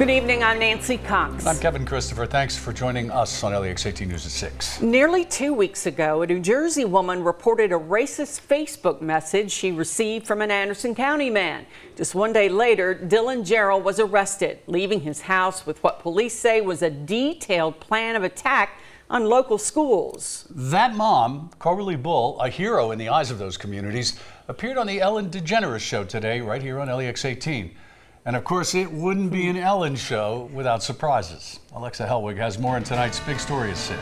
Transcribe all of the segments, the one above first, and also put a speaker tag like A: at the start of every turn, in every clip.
A: Good evening, I'm Nancy Cox.
B: I'm Kevin Christopher. Thanks for joining us on LEX 18 News at 6.
A: Nearly 2 weeks ago, a New Jersey woman reported a racist Facebook message she received from an Anderson County man. Just 1 day later, Dylan Gerald was arrested, leaving his house with what police say was a detailed plan of attack on local schools.
B: That mom, Coberly Bull, a hero in the eyes of those communities, appeared on the Ellen DeGeneres show today, right here on LEX 18. And of course, it wouldn't be an Ellen show without surprises. Alexa Helwig has more in tonight's big story at 6.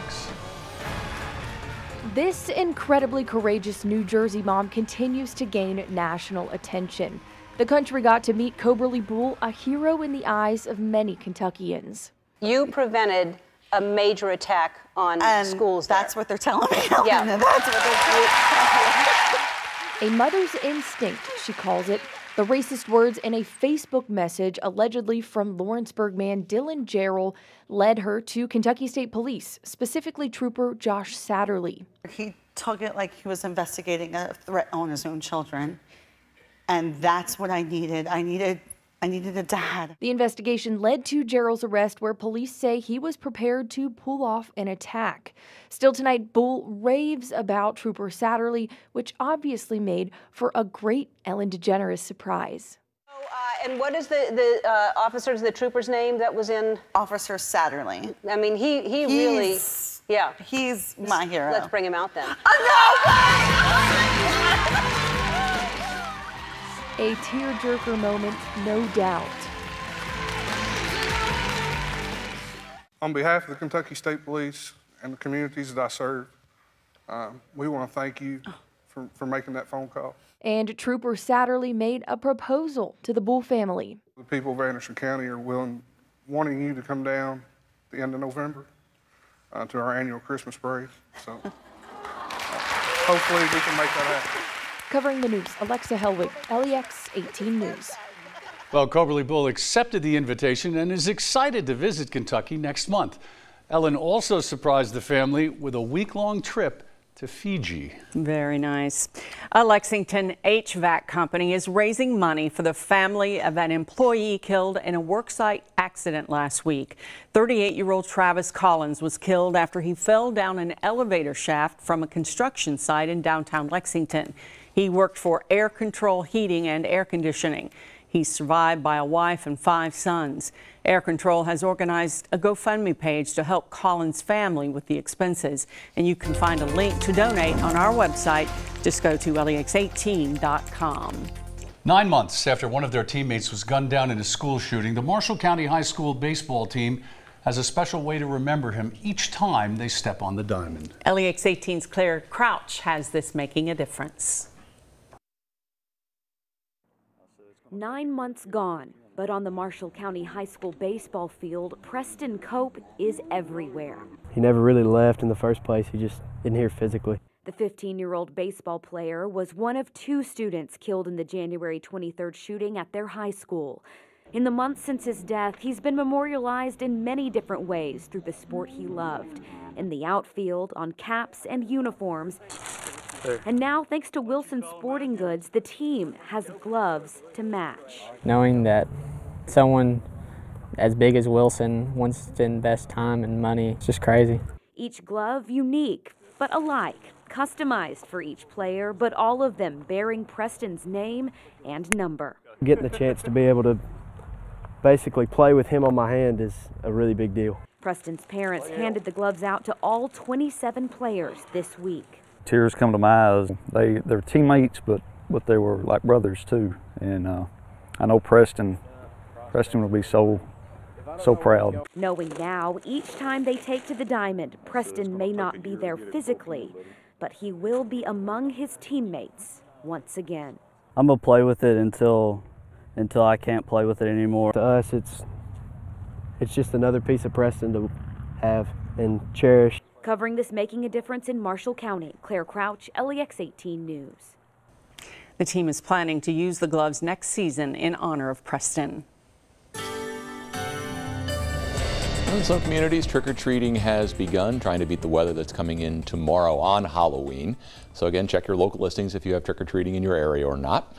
C: This incredibly courageous New Jersey mom continues to gain national attention. The country got to meet Coberly Bull, a hero in the eyes of many Kentuckians.
D: You prevented a major attack on schools there.
E: That's what they're telling me.
D: Yeah.
E: That's what they're telling me.
C: A mother's instinct, she calls it. The racist words in a Facebook message allegedly from Lawrenceburg man Dylan Gerald led her to Kentucky State Police, specifically Trooper Josh Satterley.
E: He took it like he was investigating a threat on his own children. And that's what I needed. I needed a dad.
C: The investigation led to Gerald's arrest, where police say he was prepared to pull off an attack. Still tonight, Bull raves about Trooper Satterley, which obviously made for a great Ellen DeGeneres surprise.
D: And what is the trooper's name that was in?
E: Officer Satterley.
D: I mean, he really, yeah.
E: He's my hero.
D: Let's bring him out then.
C: A tearjerker moment, no doubt.
F: On behalf of the Kentucky State Police and the communities that I serve, we want to thank you for making that phone call.
C: And Trooper Satterley made a proposal to the Bull family.
F: The people of Anderson County are wanting you to come down at the end of November to our annual Christmas parade. So hopefully we can make that happen.
C: Covering the news, Alexa Helwig, LEX 18 News.
B: Well, Coberly Bull accepted the invitation and is excited to visit Kentucky next month. Ellen also surprised the family with a week-long trip to Fiji.
A: Very nice. A Lexington HVAC company is raising money for the family of an employee killed in a worksite accident last week. 38-year-old Travis Collins was killed after he fell down an elevator shaft from a construction site in downtown Lexington. He worked for Air Control Heating and Air Conditioning. He's survived by a wife and 5 sons. Air Control has organized a GoFundMe page to help Collins' family with the expenses. And you can find a link to donate on our website. Just go to lex18.com.
B: 9 months after one of their teammates was gunned down in a school shooting, the Marshall County High School baseball team has a special way to remember him each time they step on the diamond.
A: LEX 18's Claire Crouch has this making a difference.
G: 9 months gone, but on the Marshall County High School baseball field, Preston Cope is everywhere.
H: He never really left in the first place. He just isn't here physically.
G: The 15-year-old baseball player was one of 2 students killed in the January 23rd shooting at their high school. In the months since his death, he's been memorialized in many different ways through the sport he loved. In the outfield, on caps and uniforms. And now, thanks to Wilson Sporting Goods, the team has gloves to match.
I: Knowing that someone as big as Wilson wants to invest time and money, it's just crazy.
G: Each glove unique, but alike, customized for each player, but all of them bearing Preston's name and number.
H: Getting the chance to be able to basically play with him on my hand is a really big deal.
G: Preston's parents handed the gloves out to all 27 players this week.
J: Tears come to my eyes. They're teammates, but they were like brothers too. And I know Preston will be so proud.
G: Knowing now, each time they take to the diamond, Preston may not be there physically, but he will be among his teammates once again.
K: I'm gonna play with it until I can't play with it anymore.
H: To us, it's just another piece of Preston to have and cherish.
G: Covering this making a difference in Marshall County, Claire Crouch, LEX 18 News.
A: The team is planning to use the gloves next season in honor of Preston.
L: In some communities, trick-or-treating has begun, trying to beat the weather that's coming in tomorrow on Halloween. So again, check your local listings if you have trick-or-treating in your area or not.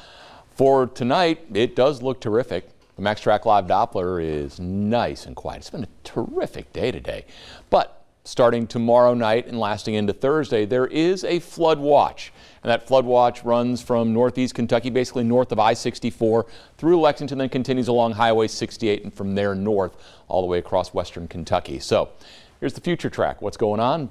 L: For tonight, it does look terrific. The Max Track Live Doppler is nice and quiet. It's been a terrific day today. But starting tomorrow night and lasting into Thursday, there is a flood watch. And that flood watch runs from northeast Kentucky, basically north of I-64 through Lexington, then continues along Highway 68 and from there north all the way across western Kentucky. So here's the future track. What's going on?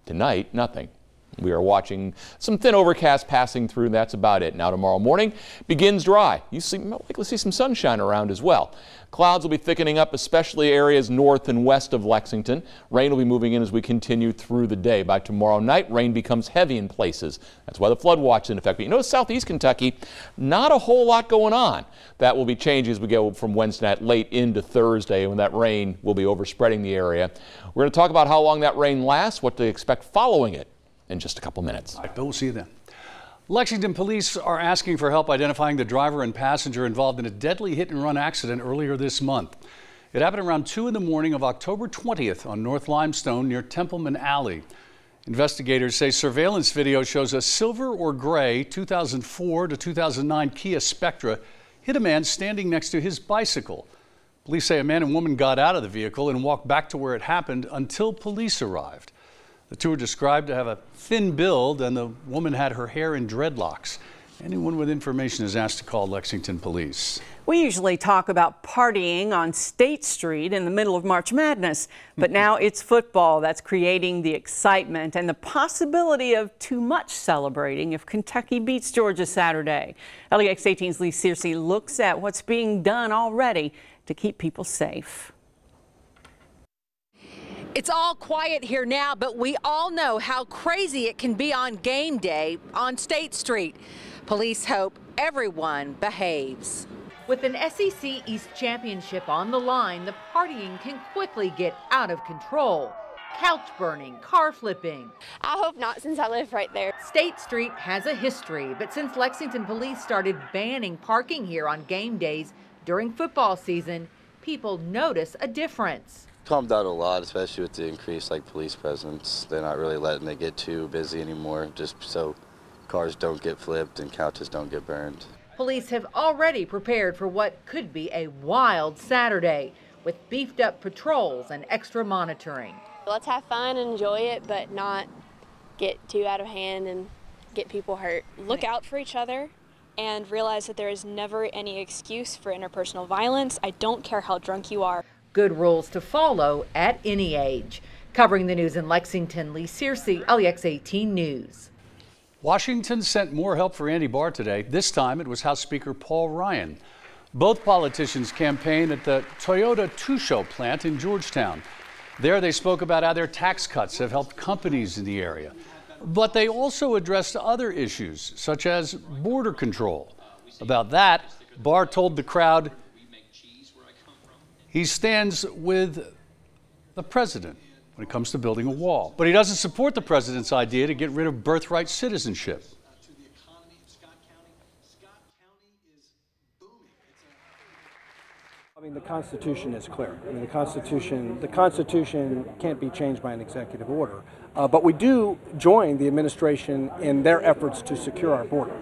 L: Tonight, nothing. We are watching some thin overcast passing through. That's about it. Now tomorrow morning begins dry. You might likely see some sunshine around as well. Clouds will be thickening up, especially areas north and west of Lexington. Rain will be moving in as we continue through the day. By tomorrow night, rain becomes heavy in places. That's why the flood watch is in effect. But you notice southeast Kentucky, not a whole lot going on. That will be changing as we go from Wednesday night late into Thursday, when that rain will be overspreading the area. We're going to talk about how long that rain lasts, what to expect following it in just a couple minutes.
B: All right, Bill, we'll see you then. Lexington police are asking for help identifying the driver and passenger involved in a deadly hit-and-run accident earlier this month. It happened around 2 in the morning of October 20th on North Limestone near Templeman Alley. Investigators say surveillance video shows a silver or gray 2004 to 2009 Kia Spectra hit a man standing next to his bicycle. Police say a man and woman got out of the vehicle and walked back to where it happened until police arrived. The two were described to have a thin build, and the woman had her hair in dreadlocks. Anyone with information is asked to call Lexington Police.
A: We usually talk about partying on State Street in the middle of March Madness, but now it's football that's creating the excitement and the possibility of too much celebrating if Kentucky beats Georgia Saturday. LEX 18's Lee Searcy looks at what's being done already to keep people safe.
M: It's all quiet here now, but we all know how crazy it can be on game day on State Street. Police hope everyone behaves.
N: With an SEC East championship on the line, the partying can quickly get out of control. Couch burning, car flipping.
O: I hope not, since I live right there.
N: State Street has a history, but since Lexington police started banning parking here on game days during football season, people notice a difference.
P: Calmed down a lot, especially with the increased police presence. They're not really letting it get too busy anymore, just so cars don't get flipped and couches don't get burned.
N: Police have already prepared for what could be a wild Saturday with beefed up patrols and extra monitoring.
O: Let's have fun and enjoy it, but not get too out of hand and get people hurt. Look out for each other and realize that there is never any excuse for interpersonal violence. I don't care how drunk you are.
N: Good rules to follow at any age. Covering the news in Lexington, Lee Searcy, LEX 18 News.
B: Washington sent more help for Andy Barr today. This time it was House Speaker Paul Ryan. Both politicians campaigned at the Toyota Two-Show plant in Georgetown. There they spoke about how their tax cuts have helped companies in the area. But they also addressed other issues, such as border control. About that, Barr told the crowd he stands with the president when it comes to building a wall. But he doesn't support the president's idea to get rid of birthright citizenship.
Q: I mean, the Constitution is clear. I mean, the Constitution can't be changed by an executive order. But we do join the administration in their efforts to secure our border.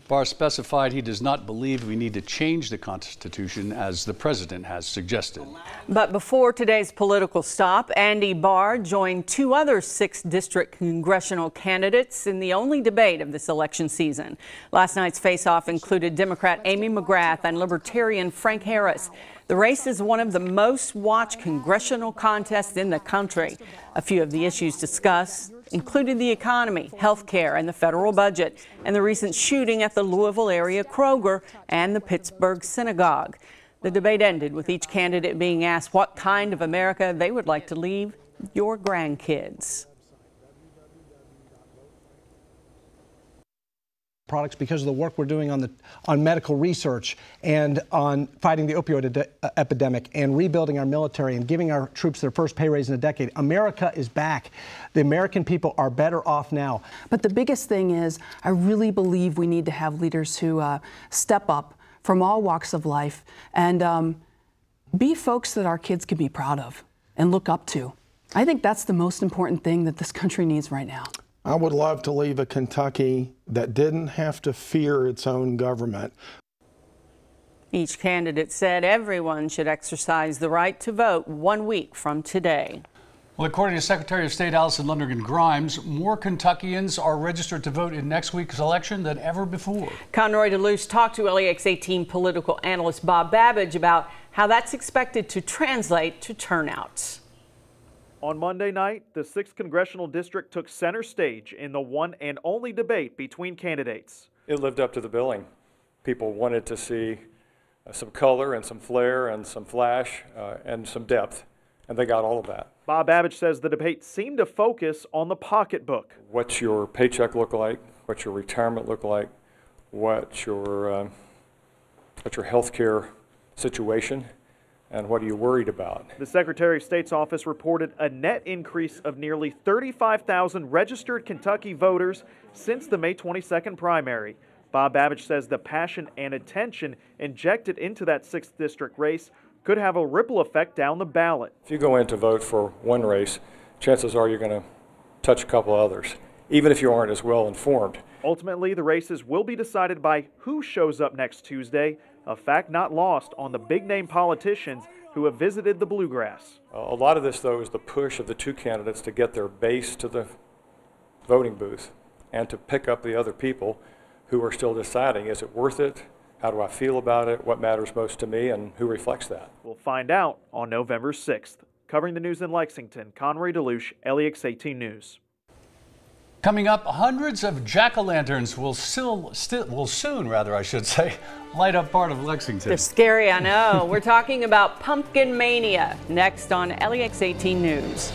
B: Barr specified he does not believe we need to change the Constitution as the president has suggested.
A: But before today's political stop, Andy Barr joined 2 other 6th District congressional candidates in the only debate of this election season. Last night's face-off included Democrat Amy McGrath and Libertarian Frank Harris. The race is one of the most watched congressional contests in the country. A few of the issues discussed included the economy, health care, and the federal budget, and the recent shooting at the Louisville area Kroger and the Pittsburgh synagogue. The debate ended with each candidate being asked what kind of America they would like to leave your grandkids.
Q: Products because of the work we're doing on medical research and on fighting the opioid epidemic and rebuilding our military and giving our troops their first pay raise in a decade. America is back. The American people are better off now.
R: But the biggest thing is I really believe we need to have leaders who step up from all walks of life and be folks that our kids can be proud of and look up to. I think that's the most important thing that this country needs right now.
S: I would love to leave a Kentucky that didn't have to fear its own government.
A: Each candidate said everyone should exercise the right to vote 1 week from today.
B: Well, according to Secretary of State Allison Lundergan-Grimes, more Kentuckians are registered to vote in next week's election than ever before.
A: Conroy DeLuce talked to LEX 18 political analyst Bob Babbage about how that's expected to translate to turnout.
T: On Monday night, the 6th Congressional District took center stage in the one and only debate between candidates.
U: It lived up to the billing. People wanted to see some color and some flair and some flash and some depth, and they got all of that.
T: Bob Babbage says the debate seemed to focus on the pocketbook.
U: What's your paycheck look like? What's your retirement look like? What's your health care situation? And what are you worried about?
T: The Secretary of State's office reported a net increase of nearly 35,000 registered Kentucky voters since the May 22nd primary. Bob Babbage says the passion and attention injected into that 6th district race could have a ripple effect down the ballot.
U: If you go in to vote for one race, chances are you're going to touch a couple others, even if you aren't as well informed.
T: Ultimately, the races will be decided by who shows up next Tuesday, a fact not lost on the big-name politicians who have visited the Bluegrass.
U: A lot of this, though, is the push of the two candidates to get their base to the voting booth and to pick up the other people who are still deciding, is it worth it? How do I feel about it? What matters most to me, and who reflects that?
T: We'll find out on November 6th. Covering the news in Lexington, Conroy DeLuce, LEX 18 News.
B: Coming up, hundreds of jack-o'-lanterns will soon, light up part of Lexington.
A: They're scary, I know. We're talking about Pumpkin Mania next on LEX 18 News.